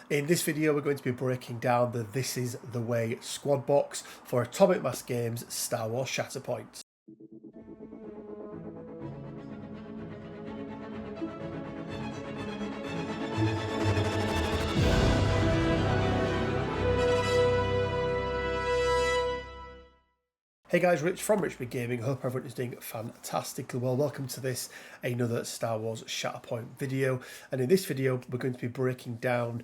In this video, we're going to be breaking down the This Is The Way squad box for Atomic Mass Games Star Wars Shatterpoint. Hey guys, Rich from Richmond Gaming. Hope everyone is doing fantastically well. Welcome to this, another Star Wars Shatterpoint video. And in this video, we're going to be breaking down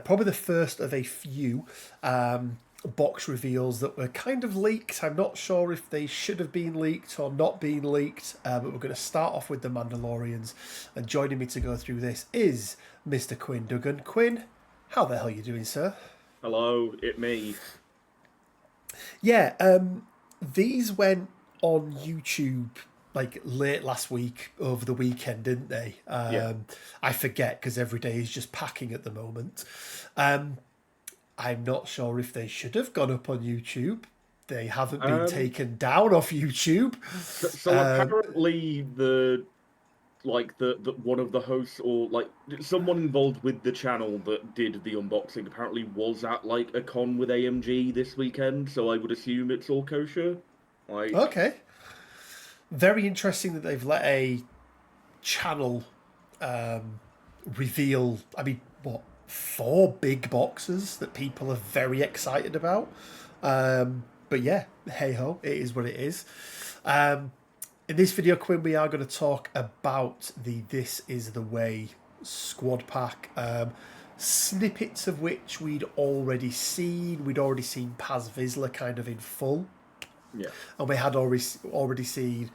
probably the first of a few box reveals that were kind of leaked. I'm not sure if they should have been leaked or not been leaked, but we're going to start off with the Mandalorians. And joining me to go through this is Mr. Quinn Duggan. Quinn, how the hell are you doing, sir? Hello, it me. Yeah, these went on YouTube like late last week, over the weekend, didn't they? Yeah. I forget because every day is just packing at the moment. I'm not sure if they should have gone up on YouTube. They haven't been taken down off YouTube. So apparently the one of the hosts or like someone involved with the channel that did the unboxing apparently was at like a con with AMG this weekend, so I would assume it's all kosher. Okay. Very interesting that they've let a channel reveal, I mean, what, 4 big boxes that people are very excited about. But yeah, hey-ho, it is what it is. In this video, Quinn, we are going to talk about the This Is The Way squad pack. Snippets of which we'd already seen. We'd already seen Paz Vizsla kind of in full. Yeah. And we had already seen,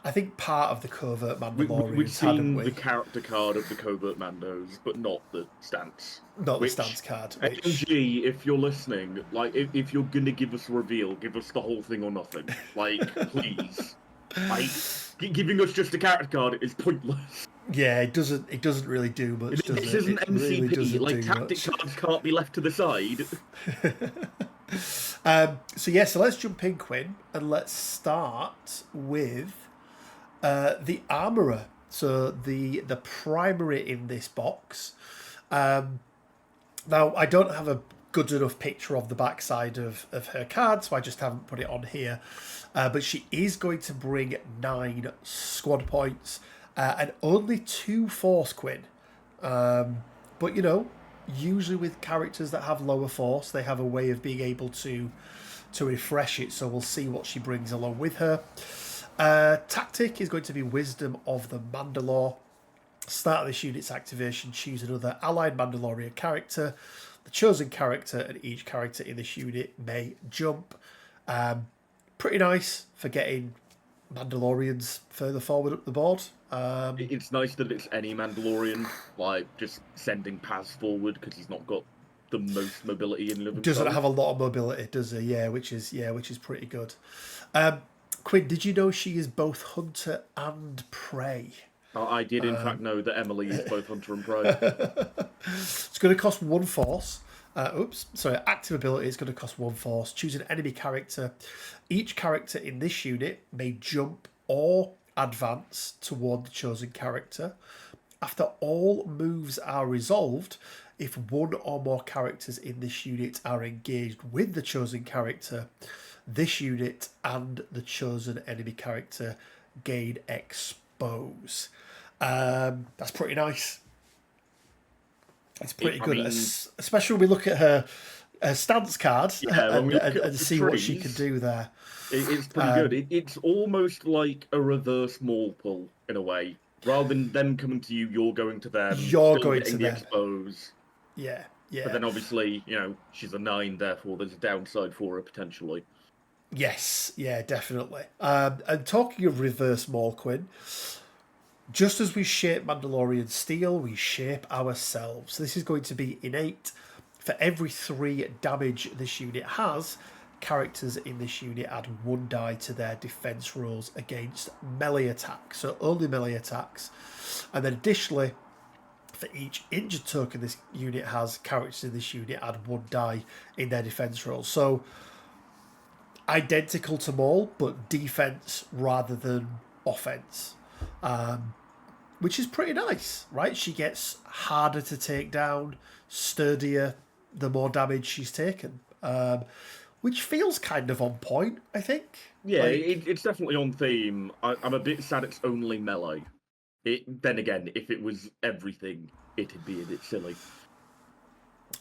I think, part of the Covert Mandalorians. We'd seen the character card of the Covert Mandos, but not the stance. Not the stance card. AMG, if you're listening, like, if you're going to give us a reveal, give us the whole thing or nothing. Like, please. Like, giving us just a character card is pointless. Yeah, it doesn't really do much, does it? This isn't MCP, really like, tactic cards can't be left to the side. So let's jump in, Quinn, and let's start with the Armourer. So the primary in this box. Now, I don't have a good enough picture of the backside of her card, so I just haven't put it on here. But she is going to bring 9 squad points and only 2 force, Quinn. But, you know, usually with characters that have lower force, they have a way of being able to refresh it. So we'll see what she brings along with her. Tactic is going to be Wisdom of the Mandalore. Start of this unit's activation, choose another allied Mandalorian character. The chosen character and each character in this unit may jump. Pretty nice for getting Mandalorians further forward up the board. It's nice that it's any Mandalorian, like just sending Paz forward because he's not got the most mobility in living. Doesn't have a lot of mobility, does he? Yeah, which is pretty good. Quinn, did you know she is both hunter and prey? I did, in fact, know that Emily is both hunter and prey. It's going to cost 1 force. Active ability is going to cost 1 force. Choose an enemy character. Each character in this unit may jump or advance toward the chosen character. After all moves are resolved, if 1 or more characters in this unit are engaged with the chosen character, this unit and the chosen enemy character gain expose. That's pretty nice. It's pretty good, especially when we look at her stance card and see what she can do there. It's pretty good. It's almost like a reverse maul pull in a way. Rather than them coming to you, you're going to them. You're going to them. Expose. Yeah. But then obviously, you know, she's a 9, therefore there's a downside for her potentially. Yes, yeah, definitely. And talking of reverse maul, Quinn, just as we shape Mandalorian steel, we shape ourselves. This is going to be innate. For every 3 damage this unit has, characters in this unit add 1 die to their defense rolls against melee attacks. So only melee attacks. And then additionally, for each injured token this unit has, characters in this unit add 1 die in their defense rolls. So identical to Maul, but defense rather than offense. which is pretty nice, right? She gets harder to take down, sturdier, the more damage she's taken, which feels kind of on point, I think. Yeah, it's definitely on theme. I'm a bit sad it's only melee. Then again, if it was everything, it'd be a bit silly.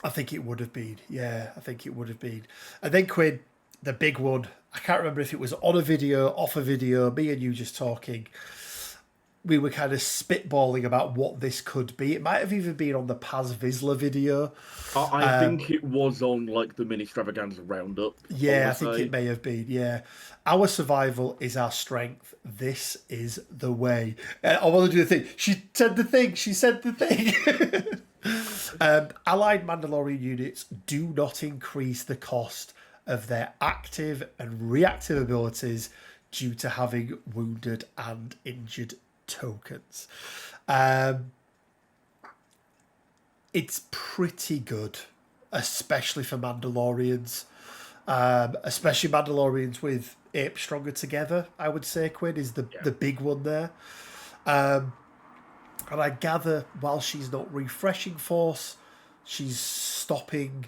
I think it would have been. Yeah, I think it would have been. And then Quinn, the big one. I can't remember if it was on a video, off a video, me and you just talking. We were kind of spitballing about what this could be. It might have even been on the Paz Vizsla video. I think it was on like the mini extravaganza roundup. Yeah, I think it may have been. Yeah, our survival is our strength. This is the way. I want to do the thing. She said the thing. She said the thing. Allied Mandalorian units do not increase the cost of their active and reactive abilities due to having wounded and injured tokens. It's pretty good, especially for Mandalorians. Especially Mandalorians with Ape Stronger Together, I would say, Quinn, is the big one there. And I gather while she's not refreshing Force, she's stopping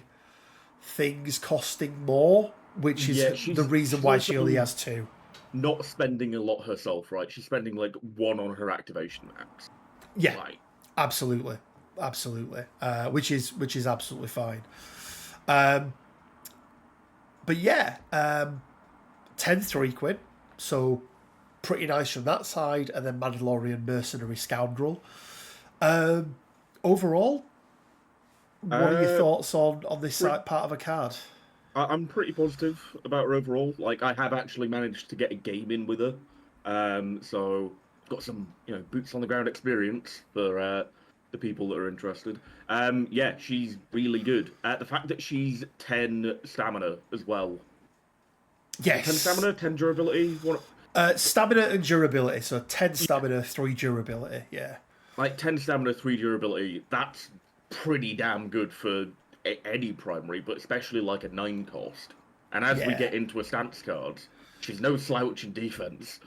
things costing more, which is the reason why she only has 2. Not spending a lot herself, right? She's spending like 1 on her activation max. Yeah, absolutely, which is absolutely fine. But yeah, 10-3 Quinn, so pretty nice from that side, and then Mandalorian Mercenary Scoundrel. Overall, what are your thoughts on this part of a card? I'm pretty positive about her overall. Like, I have actually managed to get a game in with her, so got some boots on the ground experience for the people that are interested. Yeah, she's really good. The fact that she's 10 stamina as well. Yes. 10 stamina, 10 durability. Stamina and durability. So 10 stamina, 3 durability. Yeah. Like 10 stamina, 3 durability. That's pretty damn good for any primary, but especially like a 9 cost. And as we get into a stance card, she's no slouch in defense.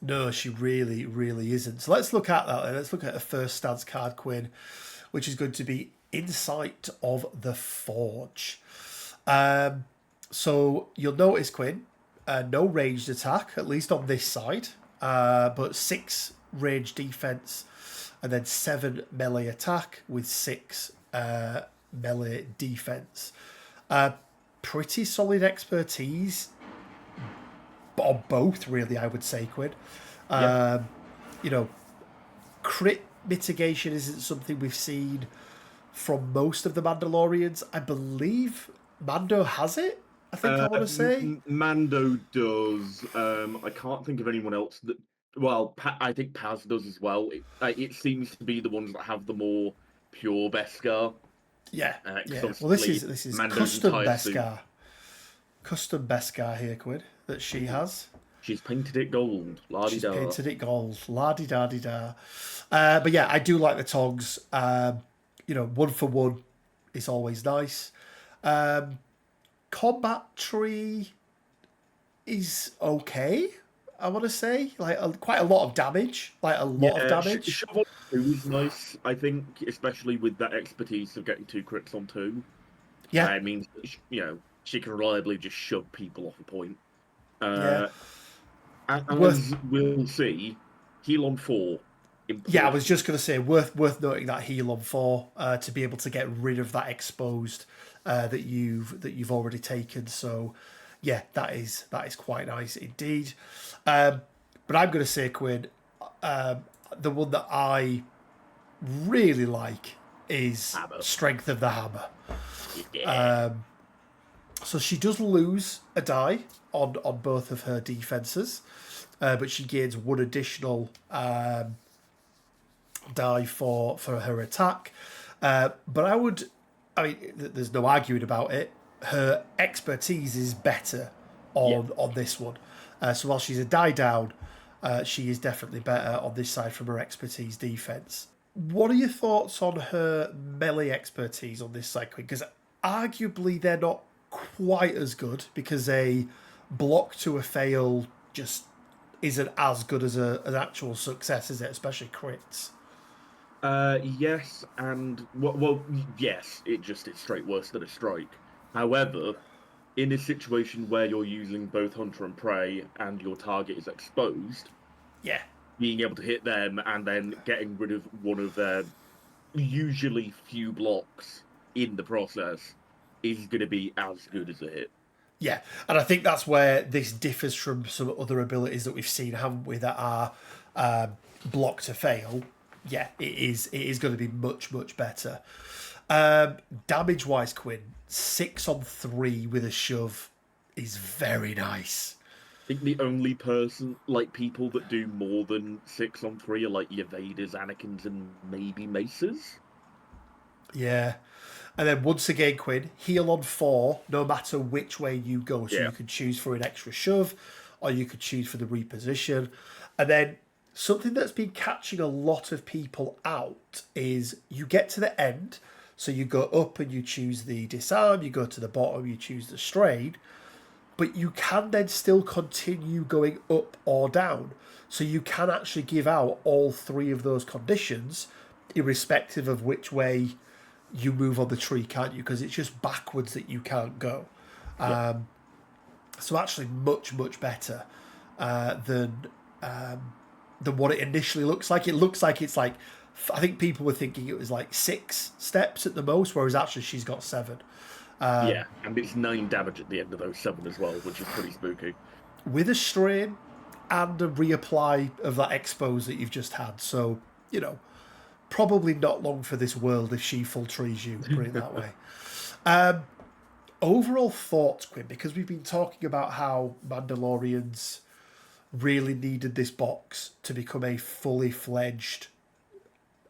No, she really, really isn't. So let's look at that then. Let's look at her first stance card, Quinn, which is going to be Insight of the Forge. So you'll notice, Quinn, no ranged attack, at least on this side, but 6 ranged defense, and then 7 melee attack with 6 melee defense. Pretty solid expertise on both, really, I would say, Quinn. Crit mitigation isn't something we've seen from most of the Mandalorians. I believe Mando has it, I think I want to say. Mando does. I can't think of anyone else that... Well, I think Paz does as well. It seems to be the ones that have the more pure Beskar. Yeah. Well, this is Mando's custom Beskar. Custom Beskar here, Quinn, that she has. She's painted it gold. She's painted it gold. La-di-da-di-da. But yeah, I do like the togs. 1 for 1 is always nice. Combat tree is okay, I want to say. Like quite a lot of damage. Shovel 2 is nice, I think, especially with that expertise of getting 2 crits on 2. Yeah. It means, she can reliably just shove people off a point. As we'll see, heal on 4. Yeah, I was just going to say, worth noting that heal on 4 to be able to get rid of that exposed that you've already taken. So, yeah, that is quite nice indeed. But I'm going to say, Quinn, the one that I really like is Hammer. Strength of the Hammer. Yeah. So she does lose a die on both of her defenses, but she gains 1 additional die for her attack. But there's no arguing about it. Her expertise is better on this one. So while she's a die down, she is definitely better on this side from her expertise defense. What are your thoughts on her melee expertise on this side, Quinn? Because arguably they're not quite as good, because a block to a fail just isn't as good as an actual success, is it? Especially crits. Yes, and yes, it's straight worse than a strike. However, in a situation where you're using both hunter and prey and your target is exposed, Yeah. being able to hit them and then getting rid of one of their usually few blocks in the process is going to be as good as a hit. Yeah, and I think that's where this differs from some other abilities that we've seen, haven't we, that are block to fail. Yeah, it is. It is going to be much better. Damage wise, Quinn, 6 on 3 with a shove is very nice. I think the only people that do more than 6 on 3 are like your Vaders, Anakins, and maybe Maces. Yeah. And then once again, Quinn, heal on 4, no matter which way you go. So Yeah. you can choose for an extra shove, or you could choose for the reposition. And then something that's been catching a lot of people out is you get to the end, so you go up and you choose the disarm, you go to the bottom, you choose the strain, but you can then still continue going up or down. So you can actually give out all 3 of those conditions, irrespective of which way you move on the tree, can't you? Because it's just backwards that you can't go. Yeah. So actually much better than what it initially looks like. It looks like it's like, I think people were thinking it was like 6 steps at the most, whereas actually she's got 7. Yeah, and it's 9 damage at the end of those 7 as well, which is pretty spooky. With a strain and a reapply of that expose that you've just had. So, you know, probably not long for this world if she full trees you, put it that way. Overall thoughts, Quinn, because we've been talking about how Mandalorians really needed this box to become a fully fledged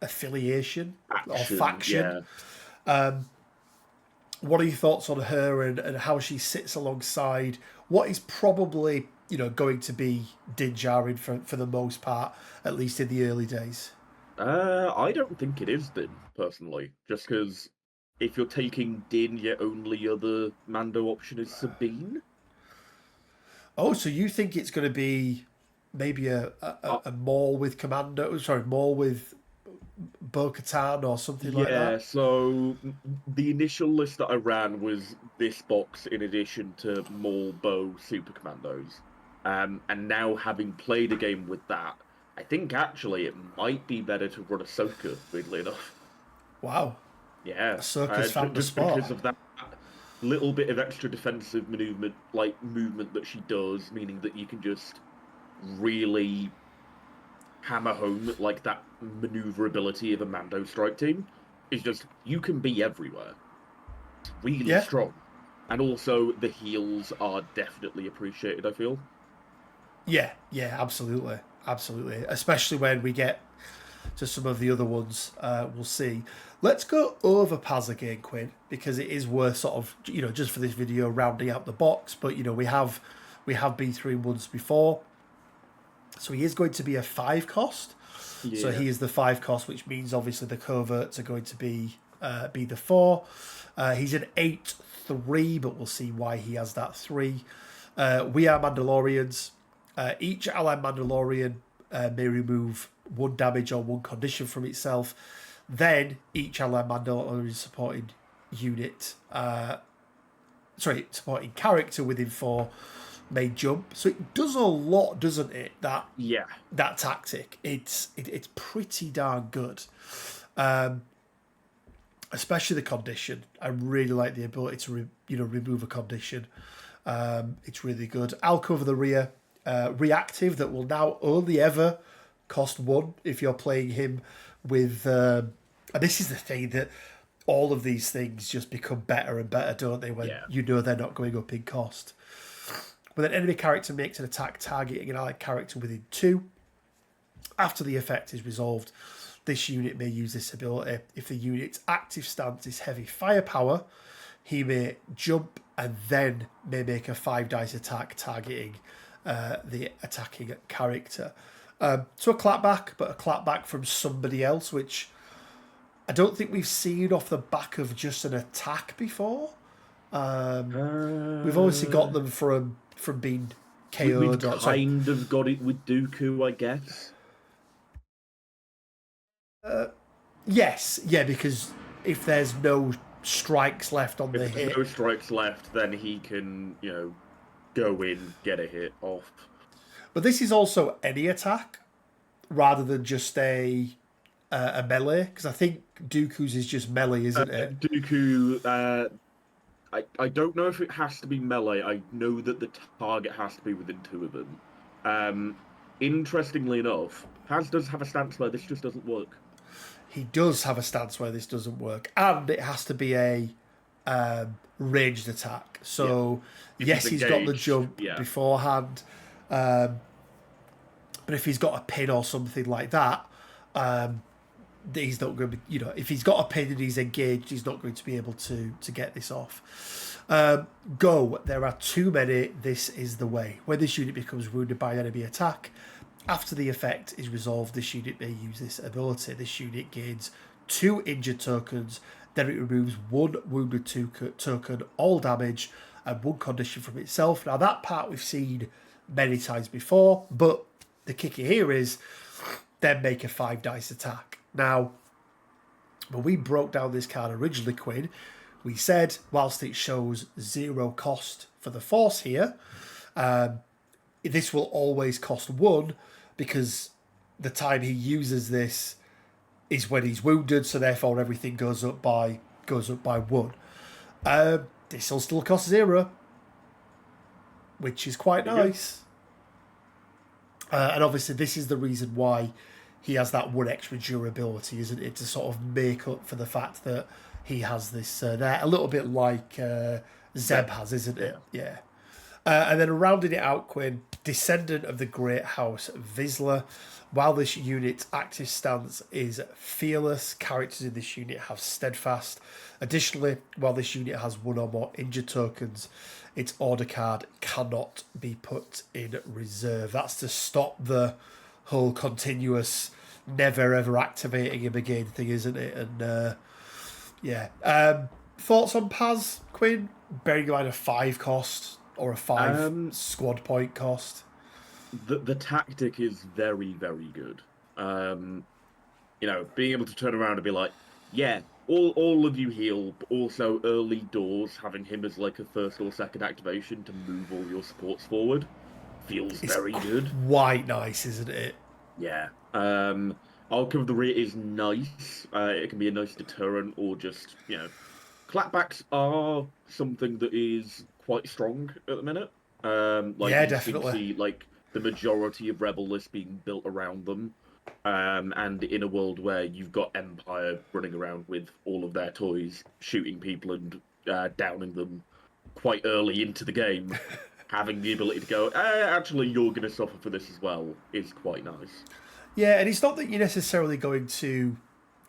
affiliation or faction. Yeah. What are your thoughts on her and how she sits alongside what is probably, you know, going to be Din Djarin for the most part, at least in the early days? I don't think it is Din, personally. Just because if you're taking Din, your only other Mando option is Sabine. Oh, so you think it's going to be maybe a Maul with Commando? Sorry, Maul with Bo-Katan or something like Yeah, that? so the initial list that I ran was this box in addition to Maul, Bo, Super Commandos. And now having played a game with that, I think actually it might be better to run Ahsoka, weirdly enough. Wow. Yeah, Ahsoka's found a just spot. because of that little bit of extra defensive movement that she does, meaning that you can just really hammer home like that maneuverability of a Mando strike team. Is just you can be everywhere. It's really Yeah. strong, and also the heals are definitely appreciated. I feel. Yeah, absolutely. Especially when we get to some of the other ones, we'll see. Let's go over Paz again, Quinn, because it is worth sort of, you know, just for this video, rounding out the box. But, you know, we have been through once before. So he is going to be a 5 cost. Yeah. So he is the 5 cost, which means obviously the coverts are going to be the 4. He's an 8/3, but we'll see why he has that 3. We are Mandalorians. Each allied Mandalorian may remove 1 damage or 1 condition from itself. Then each allied Mandalorian supporting unit, supporting character within 4 may jump. So it does a lot, doesn't it? That tactic. It's pretty darn good. Especially the condition. I really like the ability to remove a condition. It's really good. I'll cover the rear. Reactive that will now only ever cost 1 if you're playing him with. And this is the thing that all of these things just become better and better, don't they? When you know they're not going up in cost. When an enemy character makes an attack targeting an allied character within 2, after the effect is resolved, this unit may use this ability. If the unit's active stance is heavy firepower, he may jump and then may make a 5 dice attack targeting the attacking character. So a clapback, but a clapback from somebody else, which I don't think we've seen off the back of just an attack before. We've obviously got them from being KO'd. We've kind of got it with Dooku, I guess. Yes, yeah, because if there's no strikes left on the If there's hit, no strikes left, then he can, go in, get a hit off. but this is also any attack rather than just a melee, because I think Dooku's is just melee, isn't it? Dooku, I don't know if it has to be melee. I know that the target has to be within two of them. Interestingly enough, Paz does have a stance where this just doesn't work. He does have a stance where this doesn't work, and it has to be a ranged attack. So yes, he's got the jump beforehand, but if he's got a pin or something like that, he's not going to be. If he's got a pin and he's engaged, he's not going to be able to get this off. Go. There are too many. This is the way. When this unit becomes wounded by enemy attack, after the effect is resolved, this unit may use this ability. This unit gains 2 injured tokens, then it removes 1 wounded token, all damage, and 1 condition from itself. Now, that part we've seen many times before, but the kicker here is then make a 5 dice attack. Now, when we broke down this card originally, Quinn, we said, whilst it shows 0 cost for the Force here, this will always cost 1, because the time he uses this is when he's wounded, so therefore everything goes up by 1. This will still cost 0, which is quite nice. And obviously this is the reason why he has that 1 extra durability, isn't it? To sort of make up for the fact that he has this there, a little bit like Zeb has, isn't it? Yeah. And then rounding it out, Quinn, Descendant of the Great House Vizsla. While this unit's active stance is fearless, characters in this unit have steadfast. Additionally, while this unit has 1 or more injured tokens, its order card cannot be put in reserve. That's to stop the whole continuous never ever activating him again thing, isn't it? And thoughts on Paz, Quinn? Bearing in mind a 5 cost or a 5 squad point cost. The tactic is very, very good. Being able to turn around and be like, yeah, all of you heal, but also early doors, having him as like a first or second activation to move all your supports forward feels very good. Quite nice, isn't it? Yeah. Arc of the Rear is nice. It can be a nice deterrent, or just, clapbacks are something that is quite strong at the minute. Definitely. See, the majority of Rebel lists being built around them. And in a world where you've got Empire running around with all of their toys, shooting people and downing them quite early into the game, having the ability to go, actually, you're going to suffer for this as well, is quite nice. Yeah, and it's not that you're necessarily going to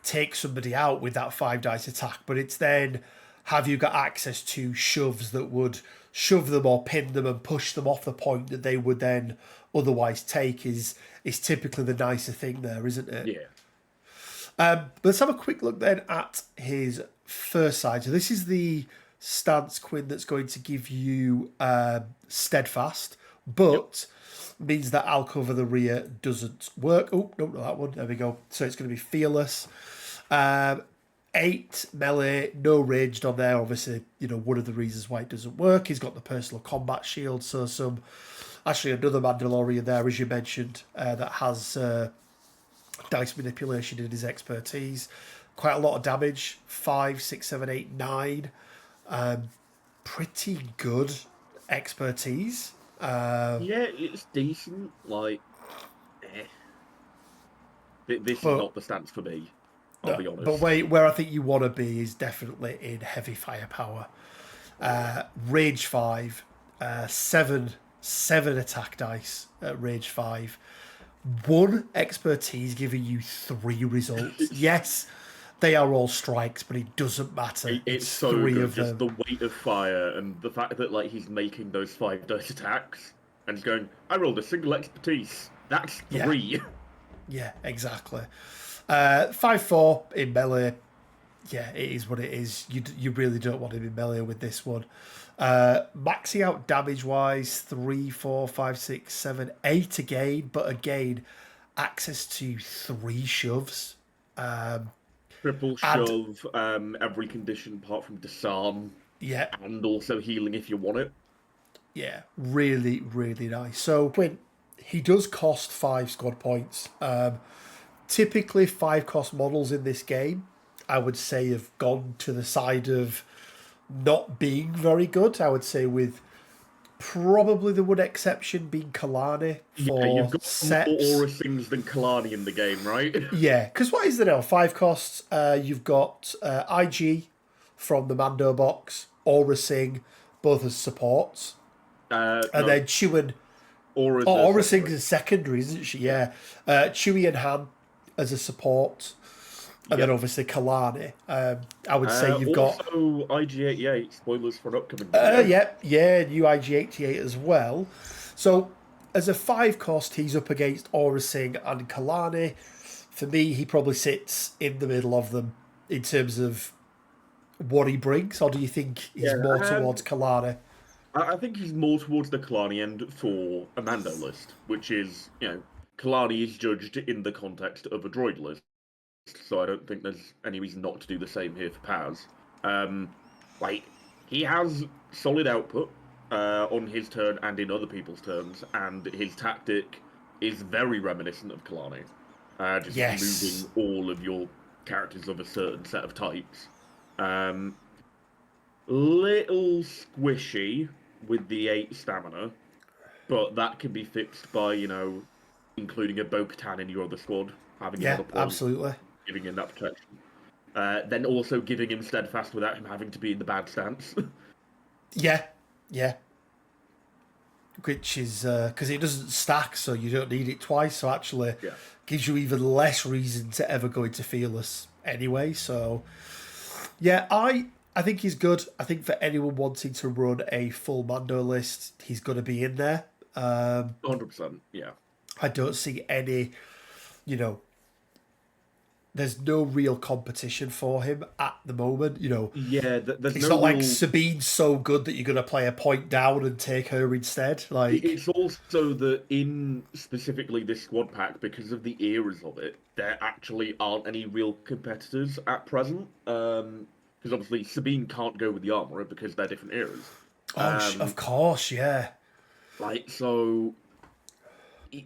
take somebody out with that 5 dice attack, but it's then, have you got access to shoves that would shove them or pin them and push them off the point that they would then otherwise take is typically the nicer thing there, isn't it? Yeah. Let's have a quick look then at his first side. So this is the stance, Quinn, that's going to give you steadfast, but means that I'll cover the rear doesn't work. Oh, no, not that one. There we go. So it's going to be fearless. 8 melee, no ranged on there. Obviously, one of the reasons why it doesn't work. He's got the personal combat shield. So another Mandalorian there, as you mentioned, that has dice manipulation in his expertise. Quite a lot of damage. 5, 6, 7, 8, 9. Pretty good expertise. It's decent. This is not the stance for me. I'll be honest. But where I think you want to be is definitely in heavy firepower. Rage 5, 7 attack dice at Rage 5. 1 expertise giving you 3 results. Yes, they are all strikes, but it doesn't matter. It's so 3 good. of them. Just the weight of fire and the fact that he's making those 5 dice attacks and he's going, I rolled a single expertise. That's 3. Yeah, exactly. 5/4 in melee. Yeah, it is what it is. You really don't want him in melee with this one. Maxing out damage wise, 3, 4, 5, 6, 7, 8 again, but again, access to 3 shoves. Triple And shove, every condition apart from disarm, yeah, and also healing if you want it. yeah, really, really nice. So Quinn, he does cost 5 squad points. Typically, 5 cost models in this game, I would say, have gone to the side of not being very good. I would say with probably the one exception being Kalani Yeah, you've for got more Seps. aura things than Kalani in the game, right? Yeah, because what is the now? 5 costs. You've got IG from the Mando box, Aura Singh, both as supports. And No, then Chewie. aura's Oh, a Aura secondary. Singh's a secondary, isn't she? Yeah. Yeah. Chewie and Han as a support. And then Yep. obviously Kalani. I would say you've got. Also, IG-88, spoilers for an upcoming video. Yeah, new IG-88 as well. So, as a 5 cost, he's up against Aura Singh and Kalani. For me, he probably sits in the middle of them in terms of what he brings, or do you think he's Yeah, more towards Kalani? I think he's more towards the Kalani end for a Mando list, which is, Kalani is judged in the context of a droid list, so I don't think there's any reason not to do the same here for Paz. Like, he has solid output on his turn and in other people's turns, and his tactic is very reminiscent of Kalani. Just Yes. moving all of your characters of a certain set of types. Little squishy with the 8 stamina, but that can be fixed by, including a Bo-Katan in your other squad, having Yeah, another point, absolutely. giving him that protection. Then also giving him steadfast without him having to be in the bad stance. Yeah, yeah. Which is because it doesn't stack, so you don't need it twice. So actually, Yeah. gives you even less reason to ever go into fearless anyway. So yeah, I think he's good. I think for anyone wanting to run a full Mando list, he's going to be in there. 100%, yeah. I don't see any, you know, there's no real competition for him at the moment. Yeah, there's It's no not like real. Sabine's so good that you're going to play a point down and take her instead. Like, It's also that in specifically this squad pack, because of the eras of it, there actually aren't any real competitors at present. Because obviously Sabine can't go with the armorer because they're different eras. oh, of Um, course, yeah. so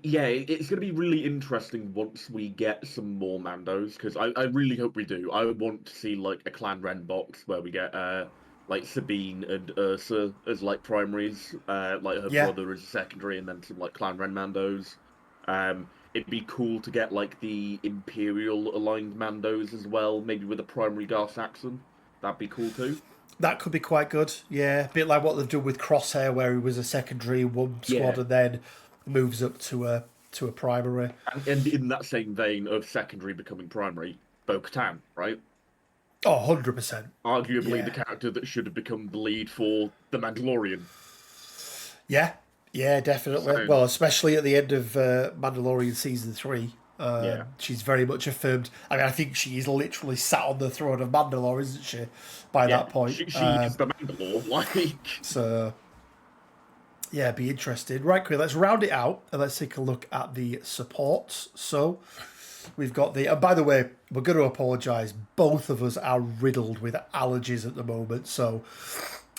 yeah, it's going to be really interesting once we get some more Mandos, because I really hope we do. I would want to see like a Clan Ren box where we get like Sabine and Ursa as like primaries, like her Yeah. brother as a secondary, and then some like Clan Ren Mandos. It'd be cool to get like the Imperial aligned Mandos as well, maybe with a primary Gar Saxon. That'd be cool too. That could be quite good. Yeah. A bit like what they've done with Crosshair, where he was a secondary in one squad Yeah, and then moves up to a primary. and in that same vein of secondary becoming primary, Bo-Katan, right? Oh, 100%. Arguably the Yeah. character that should have become the lead for the Mandalorian. Yeah. Yeah, definitely. So Well, especially at the end of Mandalorian season 3. yeah, She's very much affirmed. I mean, I think she's literally sat on the throne of Mandalore, isn't she? By yeah, that point. she is the Mandalore. Like, So yeah, be interested. Right, quick, let's round it out and let's take a look at the supports. So we've got the. And by the way, we're going to apologise. Both of us are riddled with allergies at the moment. So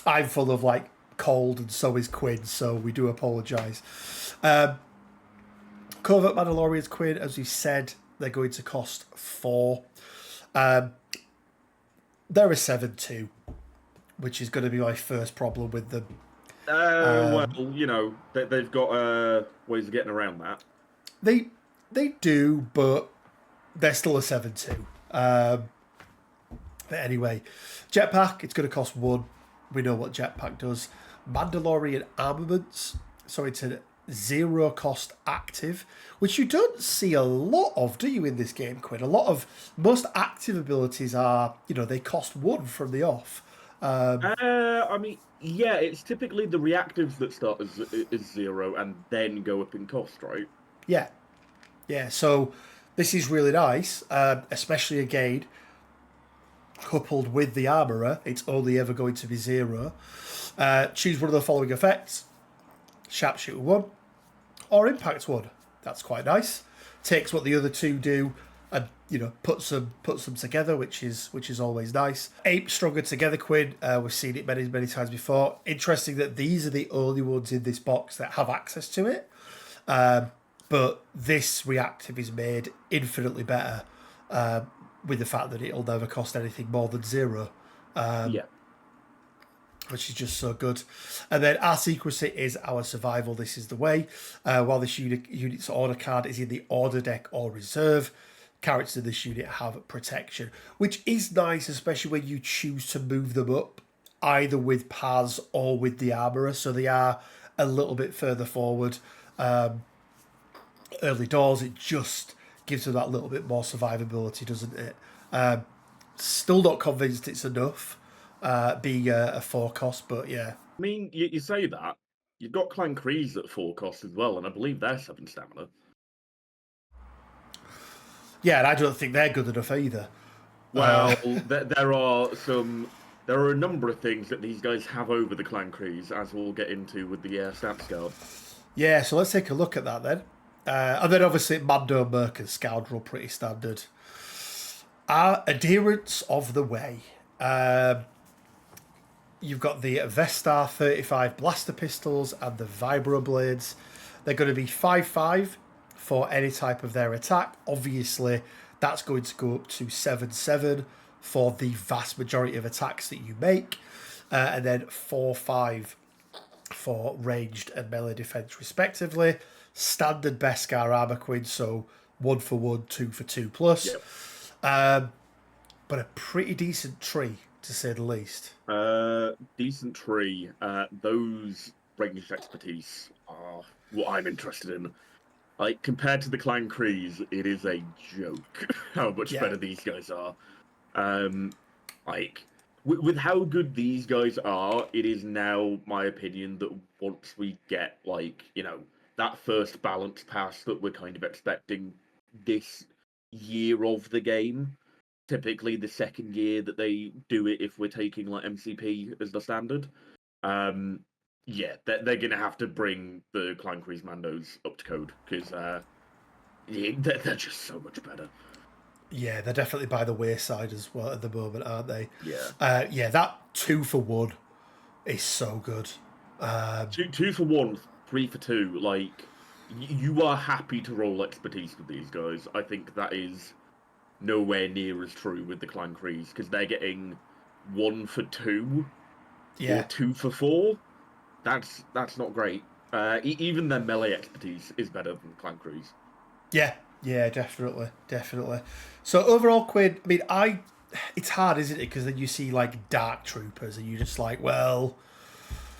I'm full of like cold, and so is Quinn. So we do apologise. Covert Mandalorians, Quinn, as we said, they're going to cost 4. They're a 7-2, which is going to be my first problem with them. well, they've got ways of getting around that. They do, but they're still a 7-2. But anyway, jetpack, it's going to cost 1. We know what jetpack does. Mandalorian armaments, so it's a 0 cost active, which you don't see a lot of, do you, in this game, Quinn? Most active abilities are, they cost 1 from the off. I mean, yeah, it's typically the reactives that start as 0 and then go up in cost, right? Yeah. Yeah, so this is really nice, especially again, coupled with the armourer, it's only ever going to be 0. Choose one of the following effects. Sharpshooter 1 or Impact 1. That's quite nice. Takes what the other two do, and puts them together, which is always nice. 8 stronger together, Quinn. We've seen it many times before. Interesting that these are the only ones in this box that have access to it. But this reactive is made infinitely better with the fact that it'll never cost anything more than 0. Yeah. Which is just so good. And then our secrecy is our survival. This is the way. While this unit's order card is in the order deck or reserve, characters in this unit have protection, which is nice, especially when you choose to move them up, either with Paz or with the Armourer. So they are a little bit further forward. Early doors, it just gives them that little bit more survivability, doesn't it? Still not convinced it's enough. Being a 4 cost, but yeah. I mean, you say that. You've got Clan Kryze at 4 cost as well, and I believe they're 7 stamina. Yeah, and I don't think they're good enough either. Well, there are a number of things that these guys have over the Clan Kryze, as we'll get into with the stats guard. Yeah, so let's take a look at that then. And then obviously Mando, Merc and Scoundrel, pretty standard. Our adherents of the way. You've got the Vestar 35 blaster pistols and the Vibro blades. They're going to be 5/5 for any type of their attack. Obviously, that's going to go up to 7/7 for the vast majority of attacks that you make. And then 4/5 for ranged and melee defense, respectively. Standard Beskar armor, Quinn, so 1 for 1, 2 for 2 plus. Yep. But a pretty decent tree, to say the least. Decent tree. Those ranged expertise are what I'm interested in. Like, compared to the Clan Kryze, it is a joke how much better these guys are. With how good these guys are, it is now my opinion that once we get, that first balance pass that we're kind of expecting this year of the game, typically the second year that they do it if we're taking MCP as the standard. They're going to have to bring the Clan Kryze Mandos up to code because they're just so much better. Yeah, they're definitely by the wayside as well at the moment, aren't they? Yeah. That 2 for 1 is so good. 2 for 1, 3 for 2. You are happy to roll expertise with these guys. I think that is nowhere near as true with the Clan Kryze because they're getting 1 for 2 or 2 for 4. That's not great. Even their melee expertise is better than Clan Kryze. Yeah, definitely. So overall, Quinn, I mean, it's hard, isn't it? Because then you see Dark Troopers and you're just like, well,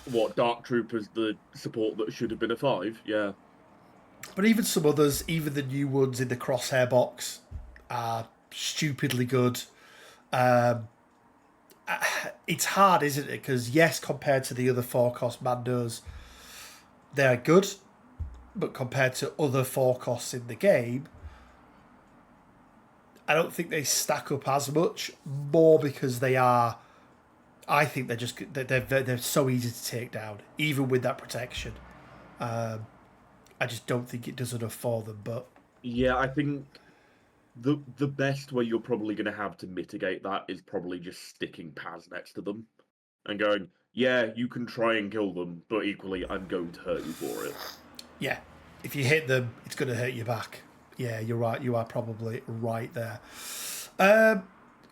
what, Dark Troopers, the support that should have been a 5? Yeah. But even some others, even the new ones in the Crosshair box, are stupidly good. It's hard, isn't it? Because yes, compared to the other 4-cost Mandos, they're good. But compared to other 4-costs in the game, I don't think they stack up as much. More because they are, I think they're so easy to take down, even with that protection. I just don't think it does enough for them. But yeah, I think the best way you're probably going to have to mitigate that is probably just sticking Paz next to them and going, yeah, you can try and kill them, but equally, I'm going to hurt you for it. Yeah, if you hit them, it's going to hurt you back. Yeah, you're right. You are probably right there.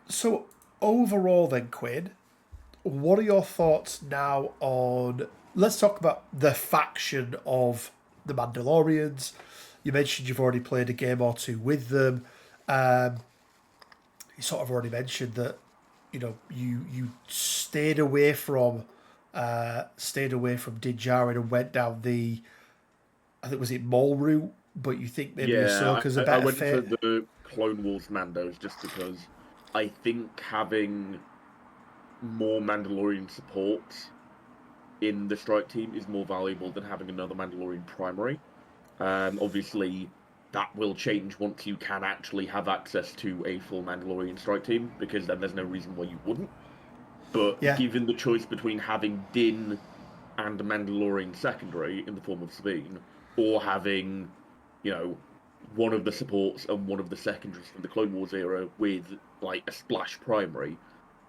So overall then, Quinn, what are your thoughts now on... Let's talk about the faction of the Mandalorians. You mentioned you've already played a game or 2 with them. You sort of already mentioned that, you stayed away from Din Djarin and went down the... I think, was it Maul route? But you think maybe Ahsoka's a better I went fit? for the Clone Wars Mandos just because I think having more Mandalorian support in the strike team is more valuable than having another Mandalorian primary. Obviously, that will change once you can actually have access to a full Mandalorian strike team, because then there's no reason why you wouldn't. But given the choice between having Din and a Mandalorian secondary in the form of Sabine, or having, one of the supports and one of the secondaries from the Clone Wars era with like a splash primary,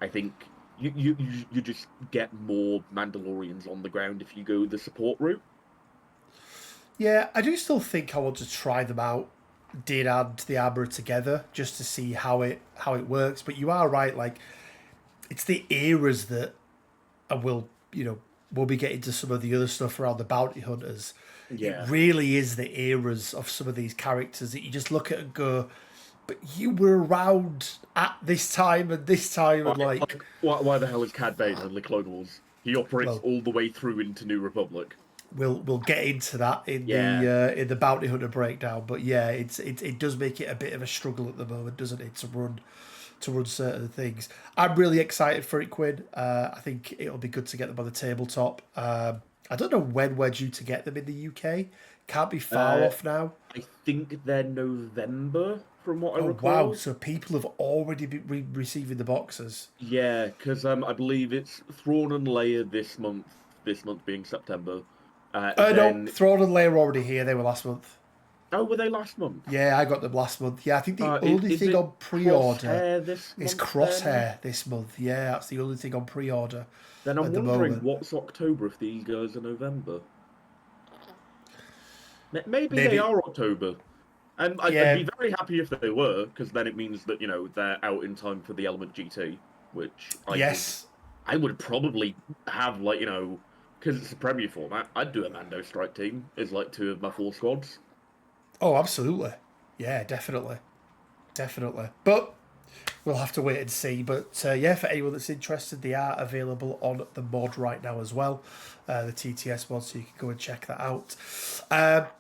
I think you just get more Mandalorians on the ground if you go the support route. Yeah, I do still think I want to try them out, Din and the Armourer together, just to see how it works. But you are right, like it's the eras that we'll be getting to some of the other stuff around the bounty hunters. Yeah. It really is the eras of some of these characters that you just look at and go, but you were around at this time and this time, and like why the hell is Cad Bane in the Clone Wars? He operates Well- all the way through into New Republic. we'll get into that in Yeah. the bounty hunter breakdown. But yeah, it does make it a bit of a struggle at the moment, doesn't it, to run certain things. I'm really excited for it, Quinn. I think it'll be good to get them on the tabletop. I don't know when we're due to get them in the UK. Can't be far off now. I think they're November, from what I Oh recall. wow! So people have already been receiving the boxes. Yeah, because I believe it's Thrawn and Leia this month. This month being September. No, Thrawn and Leia are already here. They were last month. Oh, were they last month? Yeah, I got them last month. Yeah, I think the only is thing it on pre-order Crosshair this is month, Crosshair this month. Yeah, that's the only thing on pre-order. Then I'm at the wondering moment. what's October if these guys are November. Maybe they Maybe. are October. And Yeah. I'd be very happy if they were, because then it means that, they're out in time for the Element GT, which Yes. I would probably have, because it's a Premier format, I'd do a Mando Strike Team as, 2 of my 4 squads. Oh, absolutely. Yeah, definitely. But we'll have to wait and see. But yeah, for anyone that's interested, they are available on the mod right now as well. The TTS mod, so you can go and check that out.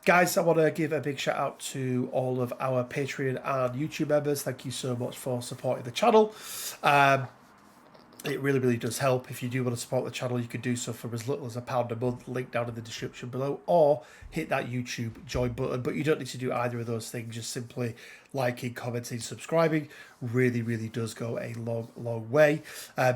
Guys, I want to give a big shout out to all of our Patreon and YouTube members. Thank you so much for supporting the channel. It really, really does help. If you do want to support the channel, you can do so for as little as £1 a month. Link down in the description below, or hit that YouTube join button. But you don't need to do either of those things. Just simply liking, commenting, subscribing really, really does go a long, long way.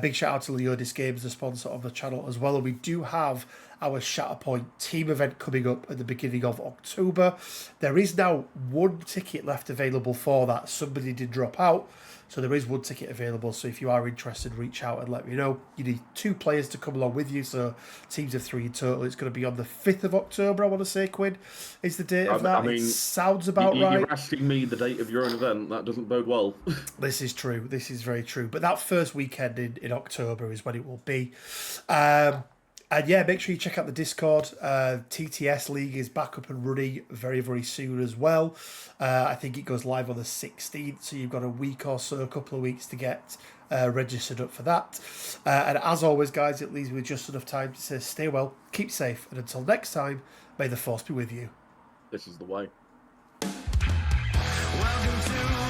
Big shout out to Leonis Games, the sponsor of the channel as well. And we do have our Shatterpoint team event coming up at the beginning of October. There is now 1 ticket left available for that. Somebody did drop out. So there is 1 ticket available. So if you are interested, reach out and let me know. You need 2 players to come along with you. So teams of 3 in total. It's going to be on the 5th of October, I want to say, Quinn, is the date of that. I mean, it sounds about right. You're asking me the date of your own event. That doesn't bode well. This is true. This is very true. But that first weekend in October is when it will be. And yeah, make sure you check out the Discord. TTS League is back up and running very, very soon as well. I think it goes live on the 16th, so you've got a week or so, a couple of weeks to get registered up for that. And as always, guys, it leaves me with just enough time to say stay well, keep safe, and until next time, may the Force be with you. This is the way. Welcome to